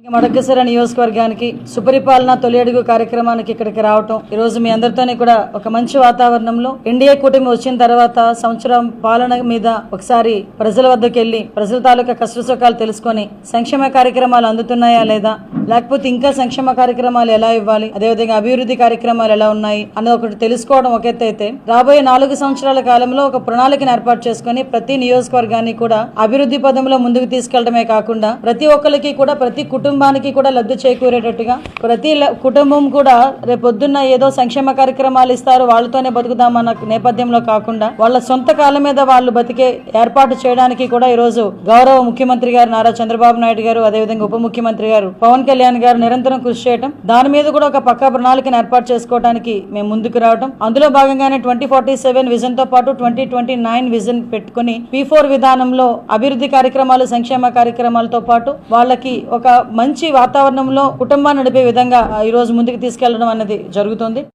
మడకశిర నియోజకవర్గానికి సుపరిపాలన తొలి అడుగు కార్యక్రమానికి ఇక్కడికి రావటం ఈ రోజు మీ అందరితోనే కూడా ఒక మంచి వాతావరణంలో ఎన్డీఏ కూటమి వచ్చిన తర్వాత సంవత్సరం పాలన మీద ఒకసారి ప్రజల వద్దకు వెళ్లి ప్రజల తాలూకా కష్టసుఖాలు తెలుసుకొని సంక్షేమ కార్యక్రమాలు అందుతున్నాయా లేదా, లేకపోతే ఇంకా సంక్షేమ కార్యక్రమాలు ఎలా ఇవ్వాలి, అదేవిధంగా అభివృద్ధి కార్యక్రమాలు ఎలా ఉన్నాయి అన్నది ఒకటి తెలుసుకోవడం ఒక ఎత్తు అయితే, రాబోయే 4 సంవత్సరాల కాలంలో ఒక ప్రణాళికను ఏర్పాటు చేసుకుని ప్రతి నియోజకవర్గాన్ని కూడా అభివృద్ధి పదంలో ముందుకు తీసుకెళ్లడమే కాకుండా ప్రతి ఒక్కరికి కూడా ప్రతి కుటుంబానికి కూడా లబ్ధి చేకూరేటట్టుగా ప్రతి కుటుంబం కూడా రేపొద్దున్న ఏదో సంక్షేమ కార్యక్రమాలు ఇస్తారు వాళ్ళతోనే బతుకుదామన్న నేపథ్యంలో కాకుండా వాళ్ళ సొంత కాళ్ళ మీద వాళ్ళు బతికే ఏర్పాటు చేయడానికి కూడా ఈ రోజు గౌరవ ముఖ్యమంత్రి గారు నారా చంద్రబాబు నాయుడు గారు, అదేవిధంగా ఉప ముఖ్యమంత్రి గారు పవన్ కళ్యాణ్ గారు నిరంతరం కృషి చేయడం, దాని మీద కూడా ఒక పక్కా ప్రణాళికను ఏర్పాటు చేసుకోవడానికి మేము ముందుకు రావడం, అందులో భాగంగానే 2047 విజన్ తో పాటు 2029 విజన్ పెట్టుకుని P4 విధానంలో అభివృద్ధి కార్యక్రమాలు సంక్షేమ కార్యక్రమాలతో పాటు వాళ్ళకి ఒక మంచి వాతావరణంలో కుటుంబాన్ని నడిపే విధంగా ఈ రోజు ముందుకు తీసుకెళ్లడం అనేది జరుగుతుంది.